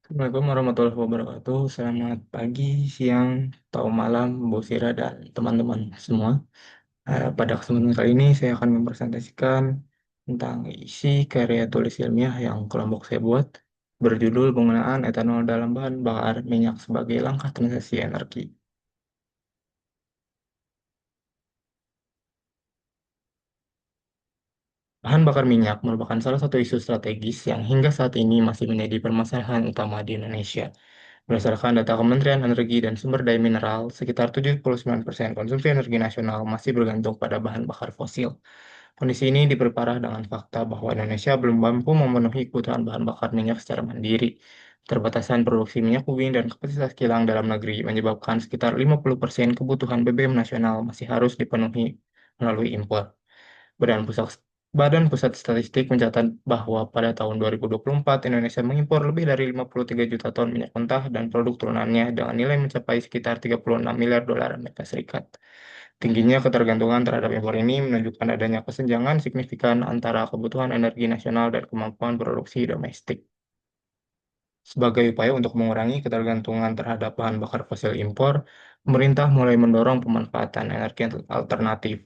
Assalamualaikum warahmatullahi wabarakatuh. Selamat pagi, siang, atau malam, Bu Sira dan teman-teman semua. Pada kesempatan kali ini saya akan mempresentasikan tentang isi karya tulis ilmiah yang kelompok saya buat berjudul penggunaan etanol dalam bahan bakar minyak sebagai langkah transisi energi. Bahan bakar minyak merupakan salah satu isu strategis yang hingga saat ini masih menjadi permasalahan utama di Indonesia. Berdasarkan data Kementerian Energi dan Sumber Daya Mineral, sekitar 79% konsumsi energi nasional masih bergantung pada bahan bakar fosil. Kondisi ini diperparah dengan fakta bahwa Indonesia belum mampu memenuhi kebutuhan bahan bakar minyak secara mandiri. Keterbatasan produksi minyak bumi dan kapasitas kilang dalam negeri menyebabkan sekitar 50% kebutuhan BBM nasional masih harus dipenuhi melalui impor. Badan Pusat Badan Pusat Statistik mencatat bahwa pada tahun 2024 Indonesia mengimpor lebih dari 53 juta ton minyak mentah dan produk turunannya dengan nilai mencapai sekitar 36 miliar dolar Amerika Serikat. Tingginya ketergantungan terhadap impor ini menunjukkan adanya kesenjangan signifikan antara kebutuhan energi nasional dan kemampuan produksi domestik. Sebagai upaya untuk mengurangi ketergantungan terhadap bahan bakar fosil impor, pemerintah mulai mendorong pemanfaatan energi alternatif.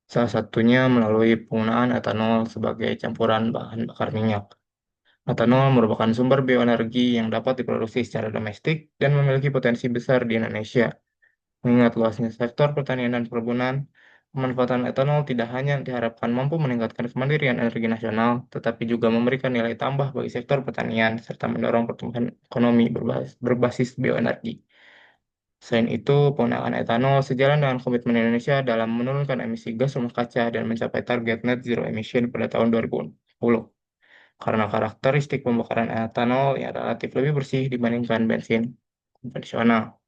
Salah satunya melalui penggunaan etanol sebagai campuran bahan bakar minyak. Etanol merupakan sumber bioenergi yang dapat diproduksi secara domestik dan memiliki potensi besar di Indonesia. Mengingat luasnya sektor pertanian dan perkebunan, pemanfaatan etanol tidak hanya diharapkan mampu meningkatkan kemandirian energi nasional, tetapi juga memberikan nilai tambah bagi sektor pertanian serta mendorong pertumbuhan ekonomi berbasis bioenergi. Selain itu, penggunaan etanol sejalan dengan komitmen Indonesia dalam menurunkan emisi gas rumah kaca dan mencapai target net zero emission pada tahun 2040. Karena karakteristik pembakaran etanol yang relatif lebih bersih dibandingkan bensin konvensional.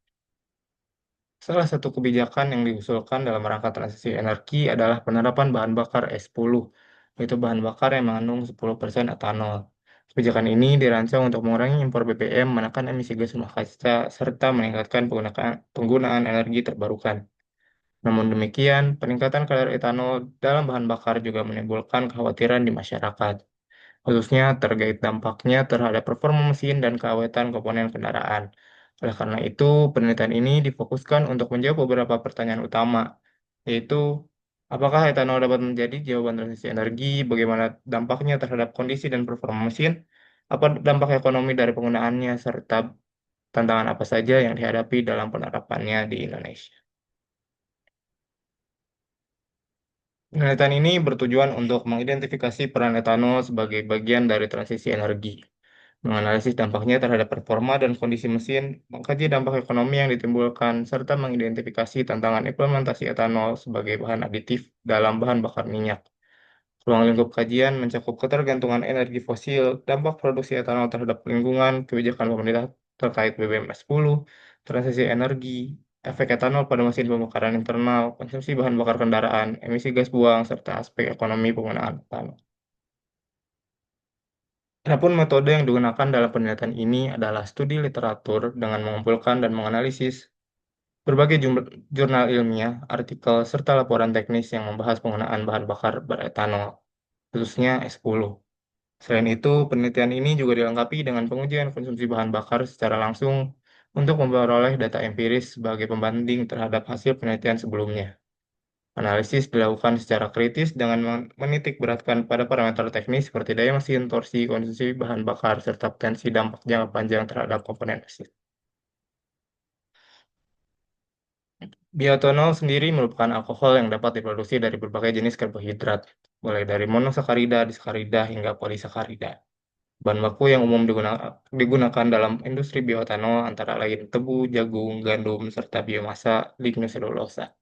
Salah satu kebijakan yang diusulkan dalam rangka transisi energi adalah penerapan bahan bakar E10, yaitu bahan bakar yang mengandung 10% etanol. Kebijakan ini dirancang untuk mengurangi impor BBM, menekan emisi gas rumah kaca, serta meningkatkan penggunaan energi terbarukan. Namun demikian, peningkatan kadar etanol dalam bahan bakar juga menimbulkan kekhawatiran di masyarakat, khususnya terkait dampaknya terhadap performa mesin dan keawetan komponen kendaraan. Oleh karena itu, penelitian ini difokuskan untuk menjawab beberapa pertanyaan utama, yaitu apakah etanol dapat menjadi jawaban transisi energi, bagaimana dampaknya terhadap kondisi dan performa mesin, apa dampak ekonomi dari penggunaannya, serta tantangan apa saja yang dihadapi dalam penerapannya di Indonesia. Penelitian ini bertujuan untuk mengidentifikasi peran etanol sebagai bagian dari transisi energi, menganalisis dampaknya terhadap performa dan kondisi mesin, mengkaji dampak ekonomi yang ditimbulkan, serta mengidentifikasi tantangan implementasi etanol sebagai bahan aditif dalam bahan bakar minyak. Ruang lingkup kajian mencakup ketergantungan energi fosil, dampak produksi etanol terhadap lingkungan, kebijakan pemerintah terkait BBM 10, transisi energi, efek etanol pada mesin pembakaran internal, konsumsi bahan bakar kendaraan, emisi gas buang, serta aspek ekonomi penggunaan etanol. Adapun metode yang digunakan dalam penelitian ini adalah studi literatur dengan mengumpulkan dan menganalisis berbagai jurnal ilmiah, artikel, serta laporan teknis yang membahas penggunaan bahan bakar beretanol, khususnya E10. Selain itu, penelitian ini juga dilengkapi dengan pengujian konsumsi bahan bakar secara langsung untuk memperoleh data empiris sebagai pembanding terhadap hasil penelitian sebelumnya. Analisis dilakukan secara kritis dengan menitik beratkan pada parameter teknis seperti daya mesin, torsi, konsumsi bahan bakar, serta potensi dampak jangka panjang terhadap komponen mesin. Bioetanol sendiri merupakan alkohol yang dapat diproduksi dari berbagai jenis karbohidrat, mulai dari monosakarida, disakarida, hingga polisakarida. Bahan baku yang umum digunakan dalam industri bioetanol antara lain tebu, jagung, gandum, serta biomasa lignoselulosa.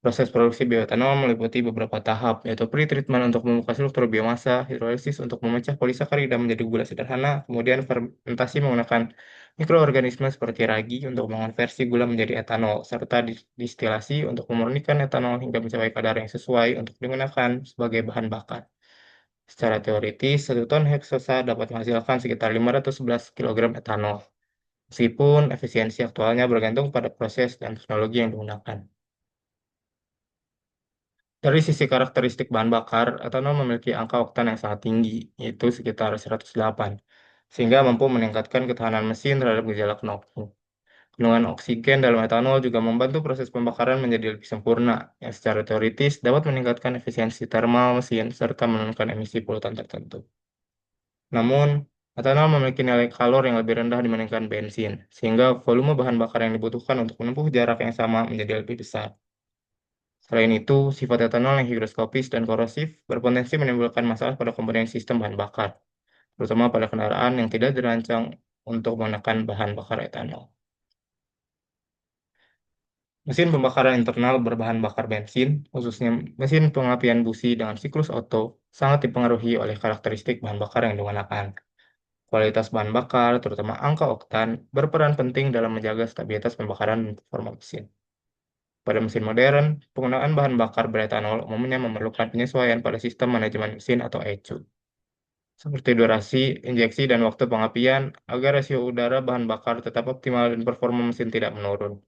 Proses produksi bioetanol meliputi beberapa tahap, yaitu pretreatment untuk membuka struktur biomasa, hidrolisis untuk memecah polisakarida menjadi gula sederhana, kemudian fermentasi menggunakan mikroorganisme seperti ragi untuk mengonversi gula menjadi etanol, serta distilasi untuk memurnikan etanol hingga mencapai kadar yang sesuai untuk digunakan sebagai bahan bakar. Secara teoritis, 1 ton heksosa dapat menghasilkan sekitar 511 kg etanol, meskipun efisiensi aktualnya bergantung pada proses dan teknologi yang digunakan. Dari sisi karakteristik bahan bakar, etanol memiliki angka oktan yang sangat tinggi, yaitu sekitar 108. sehingga mampu meningkatkan ketahanan mesin terhadap gejala knock-in. Kandungan oksigen dalam etanol juga membantu proses pembakaran menjadi lebih sempurna, yang secara teoritis dapat meningkatkan efisiensi thermal mesin serta menurunkan emisi polutan tertentu. Namun, etanol memiliki nilai kalor yang lebih rendah dibandingkan bensin, sehingga volume bahan bakar yang dibutuhkan untuk menempuh jarak yang sama menjadi lebih besar. Selain itu, sifat etanol yang higroskopis dan korosif berpotensi menimbulkan masalah pada komponen sistem bahan bakar, terutama pada kendaraan yang tidak dirancang untuk menggunakan bahan bakar etanol. Mesin pembakaran internal berbahan bakar bensin, khususnya mesin pengapian busi dengan siklus Otto, sangat dipengaruhi oleh karakteristik bahan bakar yang digunakan. Kualitas bahan bakar, terutama angka oktan, berperan penting dalam menjaga stabilitas pembakaran dan performa mesin. Pada mesin modern, penggunaan bahan bakar beretanol umumnya memerlukan penyesuaian pada sistem manajemen mesin atau ECU, seperti durasi, injeksi, dan waktu pengapian, agar rasio udara bahan bakar tetap optimal dan performa mesin tidak menurun.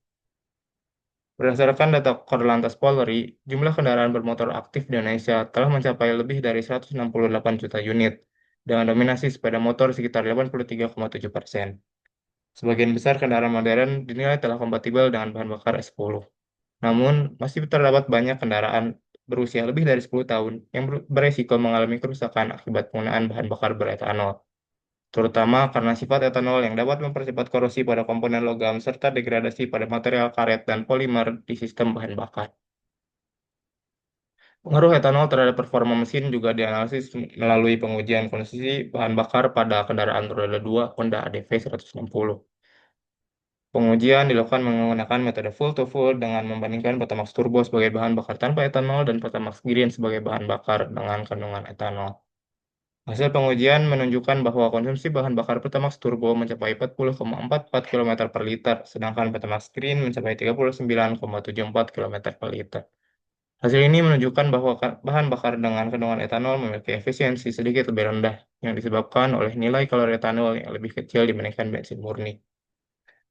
Berdasarkan data Korlantas Polri, jumlah kendaraan bermotor aktif di Indonesia telah mencapai lebih dari 168 juta unit, dengan dominasi sepeda motor sekitar 83,7%. Sebagian besar kendaraan modern dinilai telah kompatibel dengan bahan bakar E10. Namun, masih terdapat banyak kendaraan berusia lebih dari 10 tahun yang beresiko mengalami kerusakan akibat penggunaan bahan bakar beretanol, terutama karena sifat etanol yang dapat mempercepat korosi pada komponen logam serta degradasi pada material karet dan polimer di sistem bahan bakar. Pengaruh etanol terhadap performa mesin juga dianalisis melalui pengujian kondisi bahan bakar pada kendaraan roda 2 Honda ADV 160. Pengujian dilakukan menggunakan metode full to full dengan membandingkan Pertamax Turbo sebagai bahan bakar tanpa etanol dan Pertamax Green sebagai bahan bakar dengan kandungan etanol. Hasil pengujian menunjukkan bahwa konsumsi bahan bakar Pertamax Turbo mencapai 40,44 km per liter, sedangkan Pertamax Green mencapai 39,74 km per liter. Hasil ini menunjukkan bahwa bahan bakar dengan kandungan etanol memiliki efisiensi sedikit lebih rendah, yang disebabkan oleh nilai kalori etanol yang lebih kecil dibandingkan bensin murni.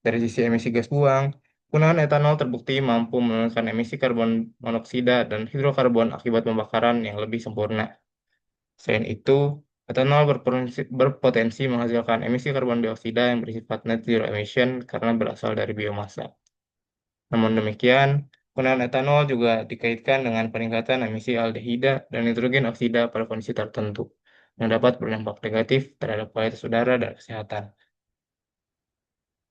Dari sisi emisi gas buang, penggunaan etanol terbukti mampu menurunkan emisi karbon monoksida dan hidrokarbon akibat pembakaran yang lebih sempurna. Selain itu, etanol berpotensi menghasilkan emisi karbon dioksida yang bersifat net zero emission karena berasal dari biomasa. Namun demikian, penggunaan etanol juga dikaitkan dengan peningkatan emisi aldehida dan nitrogen oksida pada kondisi tertentu, yang dapat berdampak negatif terhadap kualitas udara dan kesehatan.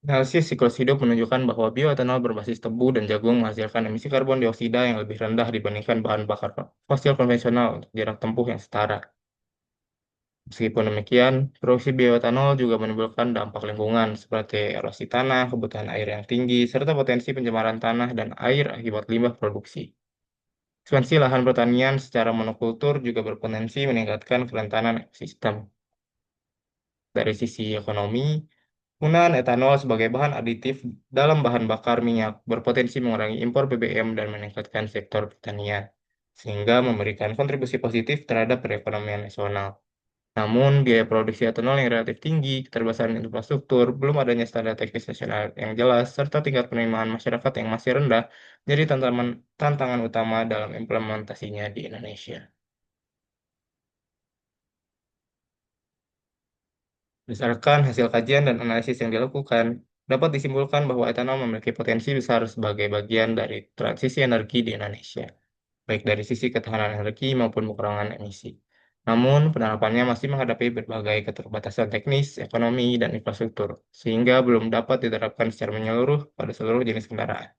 Analisis siklus hidup menunjukkan bahwa bioetanol berbasis tebu dan jagung menghasilkan emisi karbon dioksida yang lebih rendah dibandingkan bahan bakar fosil konvensional untuk jarak tempuh yang setara. Meskipun demikian, produksi bioetanol juga menimbulkan dampak lingkungan seperti erosi tanah, kebutuhan air yang tinggi, serta potensi pencemaran tanah dan air akibat limbah produksi. Ekspansi lahan pertanian secara monokultur juga berpotensi meningkatkan kerentanan ekosistem. Dari sisi ekonomi, penggunaan etanol sebagai bahan aditif dalam bahan bakar minyak berpotensi mengurangi impor BBM dan meningkatkan sektor pertanian, sehingga memberikan kontribusi positif terhadap perekonomian nasional. Namun, biaya produksi etanol yang relatif tinggi, keterbatasan infrastruktur, belum adanya standar teknis nasional yang jelas, serta tingkat penerimaan masyarakat yang masih rendah, jadi tantangan utama dalam implementasinya di Indonesia. Berdasarkan hasil kajian dan analisis yang dilakukan, dapat disimpulkan bahwa etanol memiliki potensi besar sebagai bagian dari transisi energi di Indonesia, baik dari sisi ketahanan energi maupun pengurangan emisi. Namun, penerapannya masih menghadapi berbagai keterbatasan teknis, ekonomi, dan infrastruktur, sehingga belum dapat diterapkan secara menyeluruh pada seluruh jenis kendaraan.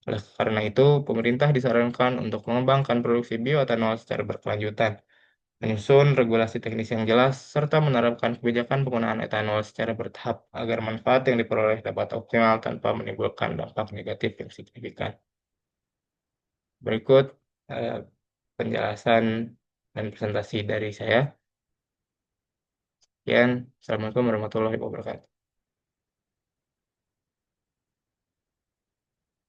Oleh karena itu, pemerintah disarankan untuk mengembangkan produksi bioetanol secara berkelanjutan, menyusun regulasi teknis yang jelas, serta menerapkan kebijakan penggunaan etanol secara bertahap agar manfaat yang diperoleh dapat optimal tanpa menimbulkan dampak negatif yang signifikan. Berikut eh, penjelasan dan presentasi dari saya. Sekian, Assalamualaikum warahmatullahi wabarakatuh.